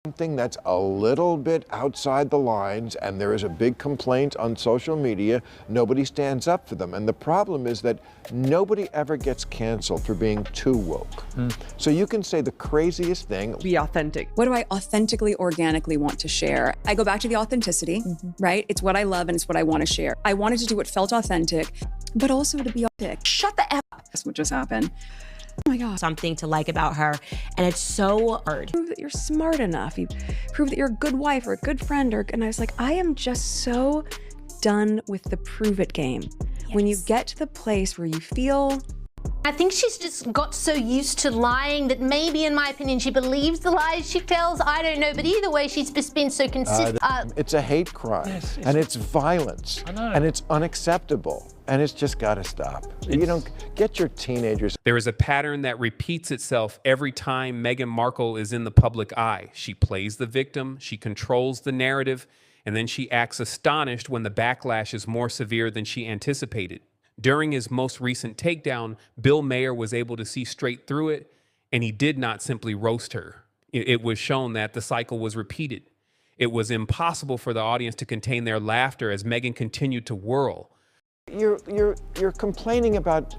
something that's a little bit outside the lines and there is a big complaint on social media, nobody stands up for them. And the problem is that nobody ever gets canceled for being too woke. So you can say the craziest thing. Be authentic. What do I authentically, organically want to share? I go back to the authenticity, right? It's what I love and it's what I want to share. I wanted to do what felt authentic, but also to be authentic. Shut the F up. That's what just happened. Oh my God. Something to like about her, and it's so hard. Prove that you're smart enough. You prove that you're a good wife or a good friend. And I was like, I am just so done with the prove it game. Yes. When you get to the place where you feel... I think she's just got so used to lying that maybe, in my opinion, she believes the lies she tells. I don't know, but either way, she's just been so consistent. It's a hate crime, and it's violence, and it's unacceptable, and it's just got to stop. You don't get your teenagers. There is a pattern that repeats itself every time Meghan Markle is in the public eye. She plays the victim, she controls the narrative, and then she acts astonished when the backlash is more severe than she anticipated. During his most recent takedown, Bill Maher was able to see straight through it, and he did not simply roast her. It was shown that the cycle was repeated. It was impossible for the audience to contain their laughter as Meghan continued to whirl. You're complaining about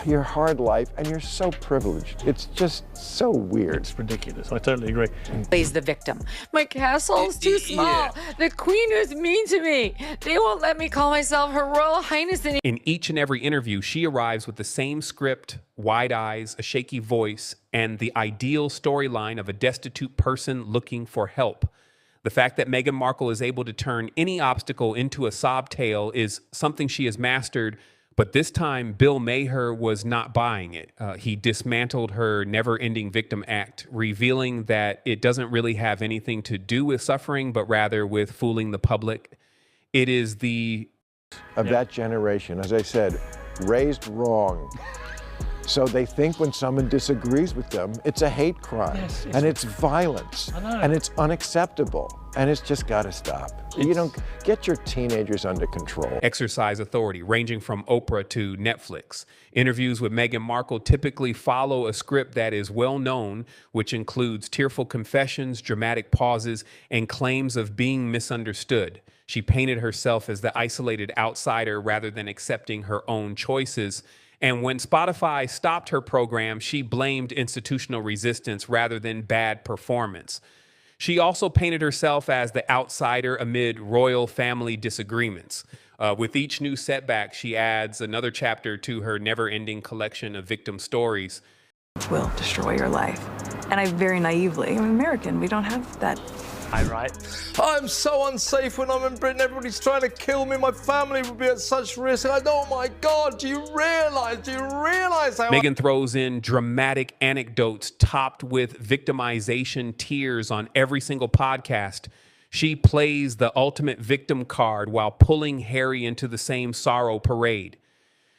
your hard life, and you're so privileged. It's just so weird. It's ridiculous. I totally agree. Plays the victim. My castle's too small. Yeah. The queen is mean to me. They won't let me call myself Her Royal Highness anymore. In each and every interview, she arrives with the same script, wide eyes, a shaky voice, and the ideal storyline of a destitute person looking for help. The fact that Meghan Markle is able to turn any obstacle into a sob tale is something she has mastered, but this time Bill Maher was not buying it. He dismantled her never-ending victim act, revealing that it doesn't really have anything to do with suffering, but rather with fooling the public. It is the... of that generation, as I said, raised wrong. So they think when someone disagrees with them, it's a hate crime, and it's violence, and it's unacceptable, and it's just got to stop. You don't get your teenagers under control. Exercise authority, ranging from Oprah to Netflix. Interviews with Meghan Markle typically follow a script that is well known, which includes tearful confessions, dramatic pauses, and claims of being misunderstood. She painted herself as the isolated outsider rather than accepting her own choices. And when Spotify stopped her program, she blamed institutional resistance rather than bad performance. She also painted herself as the outsider amid royal family disagreements. With each new setback, she adds another chapter to her never-ending collection of victim stories. Will destroy your life. And I very naively, I'm American, we don't have that. Right. I'm so unsafe when I'm in Britain. Everybody's trying to kill me. My family would be at such risk. Oh my God, do you realize how... Meghan throws in dramatic anecdotes topped with victimization tears on every single podcast. She plays the ultimate victim card while pulling Harry into the same sorrow parade.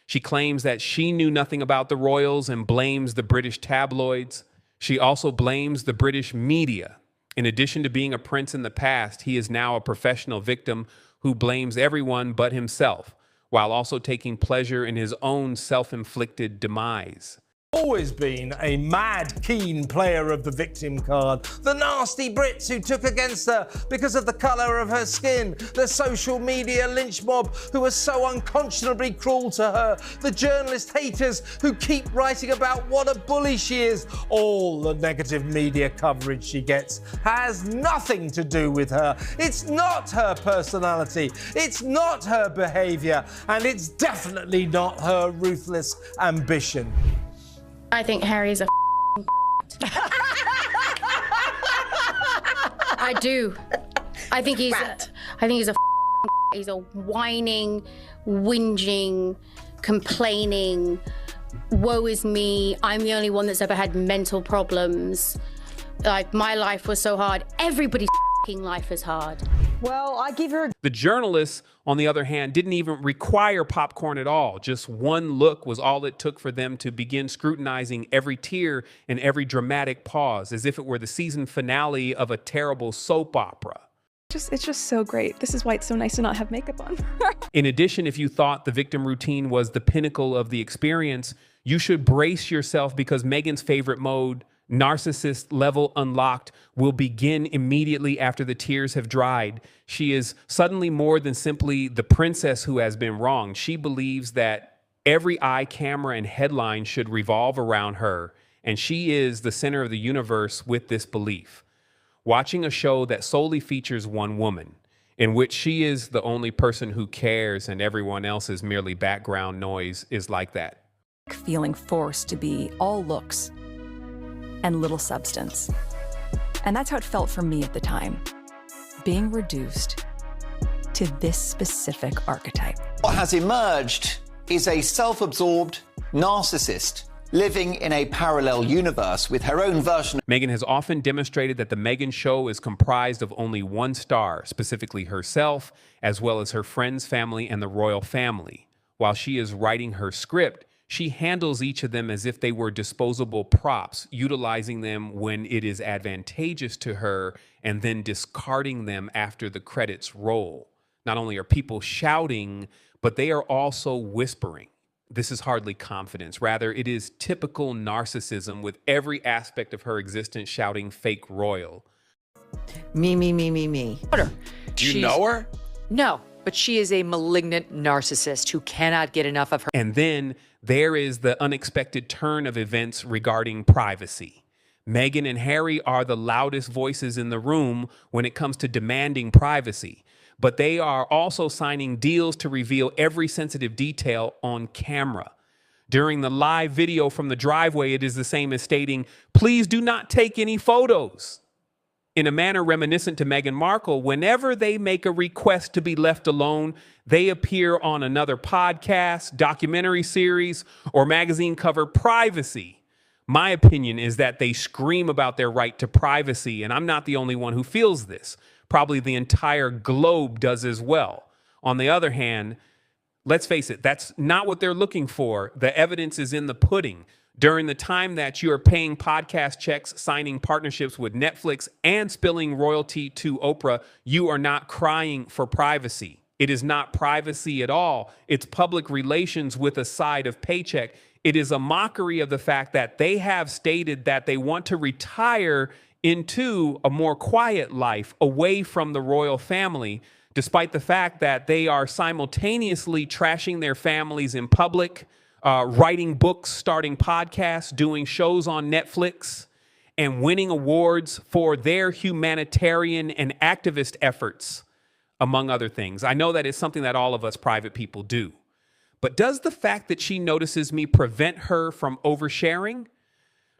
She claims that she knew nothing about the royals and blames the British tabloids. She also blames the British media. In addition to being a prince in the past, he is now a professional victim who blames everyone but himself, while also taking pleasure in his own self-inflicted demise. Always been a mad, keen player of the victim card. The nasty Brits who took against her because of the colour of her skin. The social media lynch mob who are so unconscionably cruel to her. The journalist haters who keep writing about what a bully she is. All the negative media coverage she gets has nothing to do with her. It's not her personality. It's not her behaviour. And it's definitely not her ruthless ambition. I think Harry's a I do. I think he's he's a whining, whinging, complaining, woe is me, I'm the only one that's ever had mental problems. Like, my life was so hard. Everybody's life is hard. Well, I give her... The journalists, on the other hand, didn't even require popcorn at all. Just one look was all it took for them to begin scrutinizing every tear and every dramatic pause, as if it were the season finale of a terrible soap opera. It's just so great. This is why it's so nice to not have makeup on. In addition, if you thought the victim routine was the pinnacle of the experience, you should brace yourself because Meghan's favorite mode Narcissist level unlocked will begin immediately after the tears have dried. She is suddenly more than simply the princess who has been wronged. She believes that every eye camera and headline should revolve around her, and she is the center of the universe with this belief. Watching a show that solely features one woman, in which she is the only person who cares and everyone else is merely background noise, is like that. Feeling forced to be all looks and little substance. And that's how it felt for me at the time, being reduced to this specific archetype. What has emerged is a self-absorbed narcissist living in a parallel universe with her own version. Meghan has often demonstrated that the Meghan show is comprised of only one star, specifically herself, as well as her friends, family, and the royal family. While she is writing her script, she handles each of them as if they were disposable props, utilizing them when it is advantageous to her and then discarding them after the credits roll. Not only are people shouting, but they are also whispering. This is hardly confidence. Rather, it is typical narcissism, with every aspect of her existence shouting fake royal. Me, me, me, me, me. Do you know her? No, but she is a malignant narcissist who cannot get enough of her. And then there is the unexpected turn of events regarding privacy. Meghan and Harry are the loudest voices in the room when it comes to demanding privacy, but they are also signing deals to reveal every sensitive detail on camera. During the live video from the driveway, it is the same as stating, "Please do not take any photos." In a manner reminiscent to Meghan Markle, whenever they make a request to be left alone, they appear on another podcast, documentary series, or magazine cover. Privacy. My opinion is that they scream about their right to privacy, and I'm not the only one who feels this. Probably the entire globe does as well. On the other hand, let's face it, that's not what they're looking for. The evidence is in the pudding. During the time that you are paying podcast checks, signing partnerships with Netflix, and spilling royalty to Oprah, you are not crying for privacy. It is not privacy at all. It's public relations with a side of paycheck. It is a mockery of the fact that they have stated that they want to retire into a more quiet life away from the royal family, despite the fact that they are simultaneously trashing their families in public, writing books, starting podcasts, doing shows on Netflix, and winning awards for their humanitarian and activist efforts, among other things. I know that it's something that all of us private people do. But does the fact that she notices me prevent her from oversharing?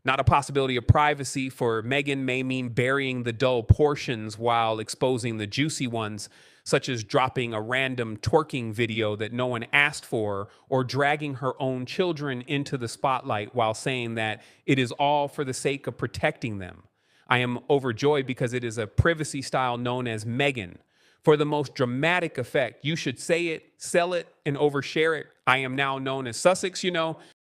Not a possibility of privacy for Meghan may mean burying the dull portions while exposing the juicy ones, such as dropping a random twerking video that no one asked for, or dragging her own children into the spotlight while saying that it is all for the sake of protecting them. I am overjoyed because it is a privacy style known as Meghan. For the most dramatic effect, you should say it, sell it, and overshare it. I am now known as Sussex,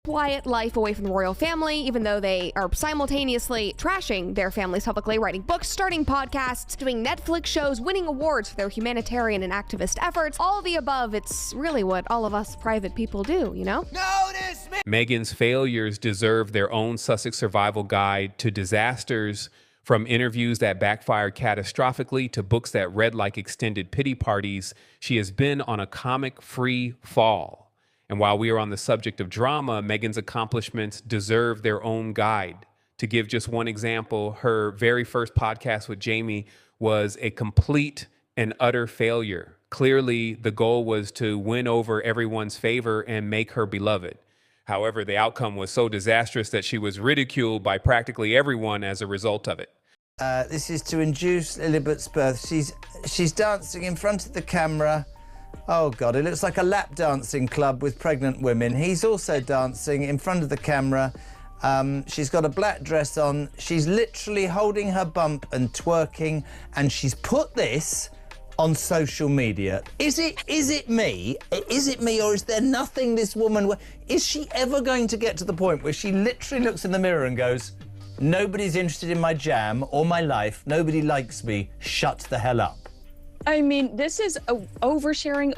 Quiet life away from the royal family, even though they are simultaneously trashing their families publicly, writing books, starting podcasts, doing Netflix shows, winning awards for their humanitarian and activist efforts. All of the above, it's really what all of us private people do, Notice me! Meghan's failures deserve their own Sussex survival guide to disasters, from interviews that backfired catastrophically to books that read like extended pity parties. She has been on a comic-free fall. And while we are on the subject of drama, Meghan's accomplishments deserve their own guide. To give just one example, her very first podcast with Jamie was a complete and utter failure. Clearly, the goal was to win over everyone's favor and make her beloved. However, the outcome was so disastrous that she was ridiculed by practically everyone as a result of it. This is to induce Elizabeth's birth. She's dancing in front of the camera. Oh, God, it looks like a lap dancing club with pregnant women. He's also dancing in front of the camera. She's got a black dress on. She's literally holding her bump and twerking, and she's put this on social media. Is it me? Is it me, or is there nothing this woman... Is she ever going to get to the point where she literally looks in the mirror and goes, "Nobody's interested in my jam or my life. Nobody likes me. Shut the hell up"? I mean, this is oversharing.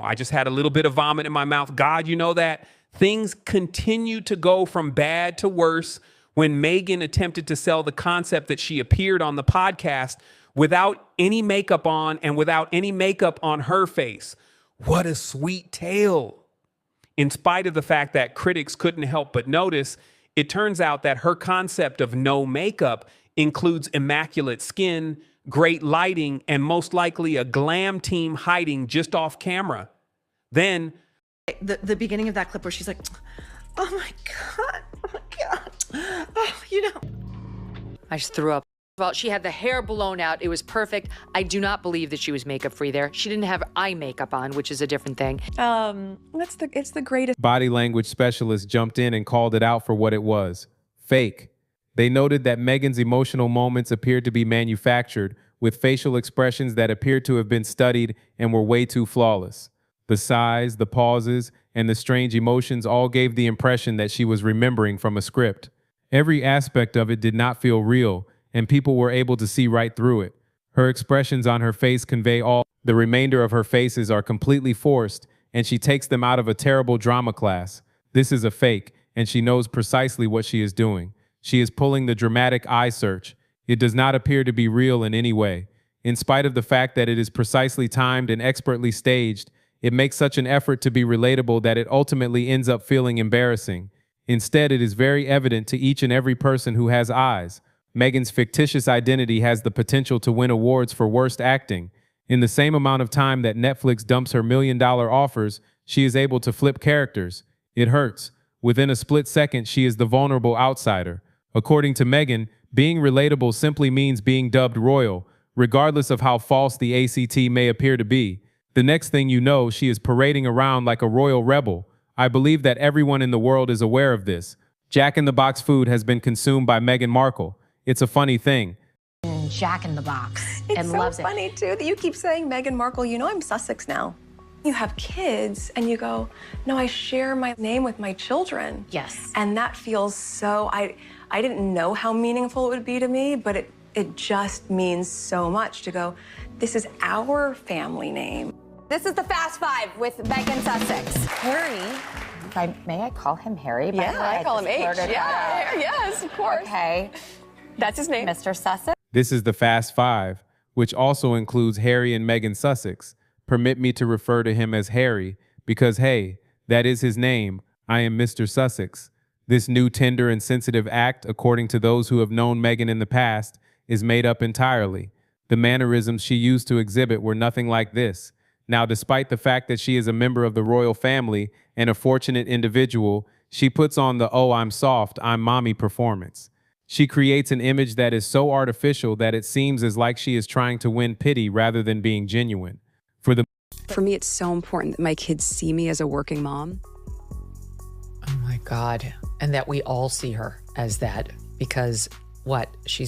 I just had a little bit of vomit in my mouth. God, you know that? Things continue to go from bad to worse when Meghan attempted to sell the concept that she appeared on the podcast without any makeup on and without any makeup on her face. What a sweet tale. In spite of the fact that critics couldn't help but notice, it turns out that her concept of no makeup includes immaculate skin, great lighting, and most likely a glam team hiding just off camera. Then the beginning of that clip where she's like, oh my God, oh my God. Oh, you know. I just threw up. Well, she had the hair blown out. It was perfect. I do not believe that she was makeup free there. She didn't have eye makeup on, which is a different thing. It's the greatest. Body language specialists jumped in and called it out for what it was: fake. They noted that Meghan's emotional moments appeared to be manufactured, with facial expressions that appeared to have been studied and were way too flawless. The sighs, the pauses, and the strange emotions all gave the impression that she was remembering from a script. Every aspect of it did not feel real, and people were able to see right through it. Her expressions on her face convey all. The remainder of her faces are completely forced, and she takes them out of a terrible drama class. This is a fake, and she knows precisely what she is doing. She is pulling the dramatic eye search. It does not appear to be real in any way. In spite of the fact that it is precisely timed and expertly staged, it makes such an effort to be relatable that it ultimately ends up feeling embarrassing. Instead, it is very evident to each and every person who has eyes. Meghan's fictitious identity has the potential to win awards for worst acting. In the same amount of time that Netflix dumps her $1 million offers, she is able to flip characters. It hurts. Within a split second, she is the vulnerable outsider. According to Meghan, being relatable simply means being dubbed royal, regardless of how false the ACT may appear to be. The next thing you know, she is parading around like a royal rebel. I believe that everyone in the world is aware of this. Jack in the Box food has been consumed by Meghan Markle. It's a funny thing. Jack in the Box It's and so loves funny, it. too, that you keep saying Meghan Markle. You know I'm Sussex now. You have kids, and you go, no, I share my name with my children. Yes. And that feels so, I didn't know how meaningful it would be to me, but it just means so much to go, this is our family name. This is the Fast Five with Meghan Sussex. Harry. May I call him Harry? Yeah, I call him H. Yeah, yes, of course. Okay. That's his name. Mr. Sussex. This is the Fast Five, which also includes Harry and Meghan Sussex. Permit me to refer to him as Harry, because hey, that is his name. I am Mr. Sussex. This new tender and sensitive act, according to those who have known Meghan in the past, is made up entirely. The mannerisms she used to exhibit were nothing like this. Now, despite the fact that she is a member of the royal family and a fortunate individual, she puts on the "oh, I'm soft, I'm mommy" performance. She creates an image that is so artificial that it seems as like she is trying to win pity rather than being genuine. For me, it's so important that my kids see me as a working mom. Oh my God. And that we all see her as that, because what? She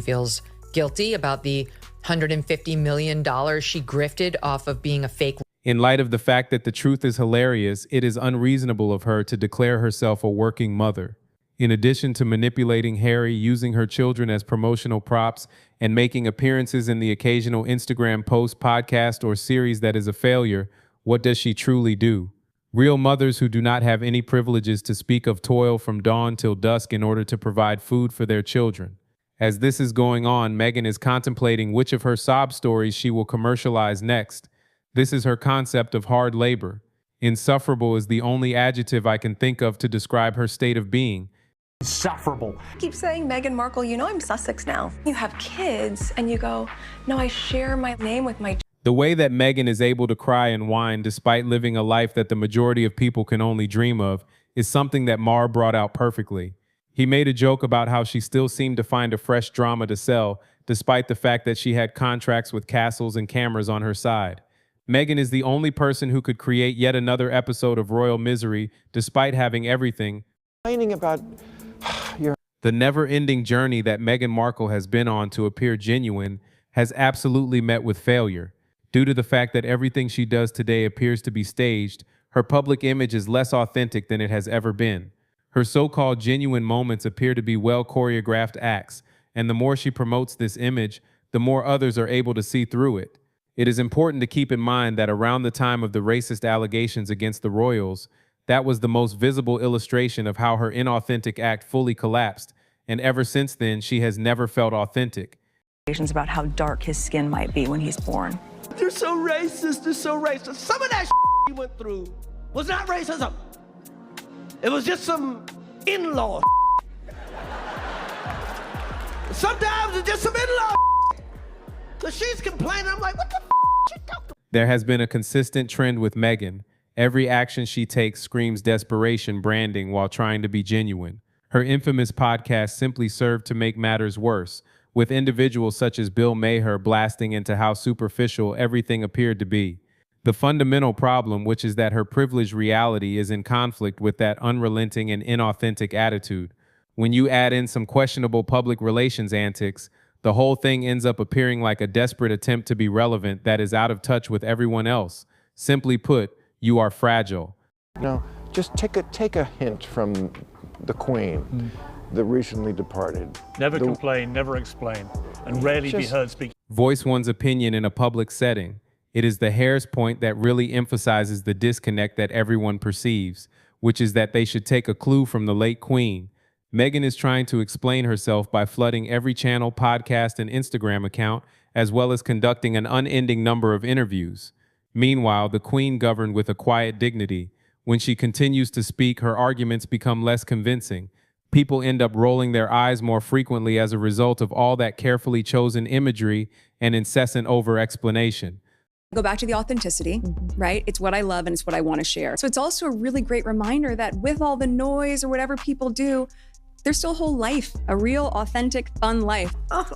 feels guilty about the $150 million she grifted off of being a fake. In light of the fact that the truth is hilarious, it is unreasonable of her to declare herself a working mother. In addition to manipulating Harry, using her children as promotional props, and making appearances in the occasional Instagram post, podcast, or series that is a failure, what does she truly do? Real mothers who do not have any privileges to speak of toil from dawn till dusk in order to provide food for their children. As this is going on, Meghan is contemplating which of her sob stories she will commercialize next. This is her concept of hard labor. Insufferable is the only adjective I can think of to describe her state of being. Insufferable. Keep saying Meghan Markle. You know I'm Sussex now. You have kids, and you go, no, I share my name with my. The way that Meghan is able to cry and whine despite living a life that the majority of people can only dream of is something that Maher brought out perfectly. He made a joke about how she still seemed to find a fresh drama to sell, despite the fact that she had contracts with castles and cameras on her side. Meghan is the only person who could create yet another episode of royal misery, despite having everything. About The never-ending journey that Meghan Markle has been on to appear genuine has absolutely met with failure. Due to the fact that everything she does today appears to be staged, her public image is less authentic than it has ever been. Her so-called genuine moments appear to be well-choreographed acts, and the more she promotes this image, the more others are able to see through it. It is important to keep in mind that around the time of the racist allegations against the royals, That was the most visible illustration of how her inauthentic act fully collapsed, and ever since then, she has never felt authentic. About how dark his skin might be when he's born. They're so racist, they're so racist. Some of that he went through was not racism. It was just some in-law. Sometimes it's just some in-law. Cause she's complaining, I'm like, what the you talking about? There has been a consistent trend with Meghan. Every action she takes screams desperation branding while trying to be genuine. Her infamous podcast simply served to make matters worse, with individuals such as Bill Maher blasting into how superficial everything appeared to be. The fundamental problem, which is that her privileged reality is in conflict with that unrelenting and inauthentic attitude. When you add in some questionable public relations antics, the whole thing ends up appearing like a desperate attempt to be relevant that is out of touch with everyone else. Simply put, you are fragile. No, just take a hint from the Queen, the recently departed. Never complain, never explain, and rarely be heard speaking. Voice one's opinion in a public setting. It is the hair's point that really emphasizes the disconnect that everyone perceives, which is that they should take a clue from the late Queen. Meghan is trying to explain herself by flooding every channel, podcast, and Instagram account, as well as conducting an unending number of interviews. Meanwhile, the Queen governed with a quiet dignity. When she continues to speak, her arguments become less convincing. People end up rolling their eyes more frequently as a result of all that carefully chosen imagery and incessant over-explanation. Go back to the authenticity, right? It's what I love and it's what I want to share. So it's also a really great reminder that with all the noise or whatever people do, there's still a whole life, a real, authentic, fun life. Oh,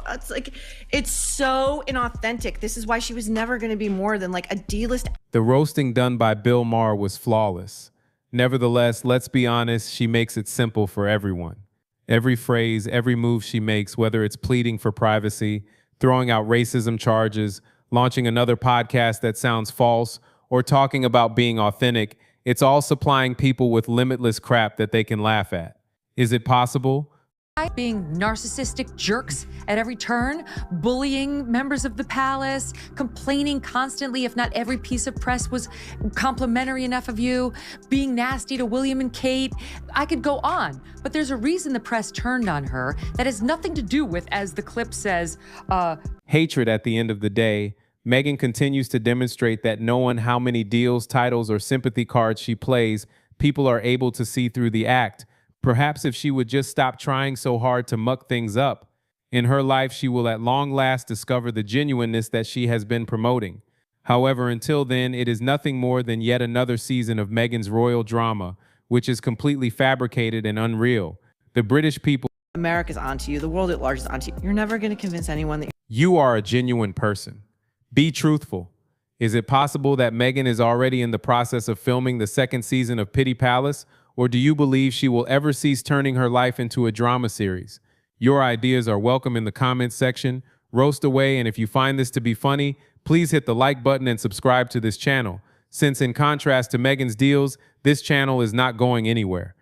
it's so inauthentic. This is why she was never going to be more than like a D-list. The roasting done by Bill Maher was flawless. Nevertheless, let's be honest, she makes it simple for everyone. Every phrase, every move she makes, whether it's pleading for privacy, throwing out racism charges, launching another podcast that sounds false, or talking about being authentic, it's all supplying people with limitless crap that they can laugh at. Is it possible? Being narcissistic jerks at every turn, bullying members of the palace, complaining constantly if not every piece of press was complimentary enough of you, being nasty to William and Kate. I could go on, but there's a reason the press turned on her that has nothing to do with, as the clip says, hatred at the end of the day. Meghan continues to demonstrate that knowing how many deals, titles, or sympathy cards she plays, people are able to see through the act. Perhaps if she would just stop trying so hard to muck things up, in her life she will at long last discover the genuineness that she has been promoting. However, until then, it is nothing more than yet another season of Meghan's royal drama, which is completely fabricated and unreal. The British people... America's onto you. The world at large is onto you. You're never going to convince anyone that you are a genuine person. Be truthful. Is it possible that Meghan is already in the process of filming the second season of Pity Palace? Or do you believe she will ever cease turning her life into a drama series? Your ideas are welcome in the comments section. Roast away, and if you find this to be funny, please hit the like button and subscribe to this channel. Since in contrast to Meghan's deals, this channel is not going anywhere.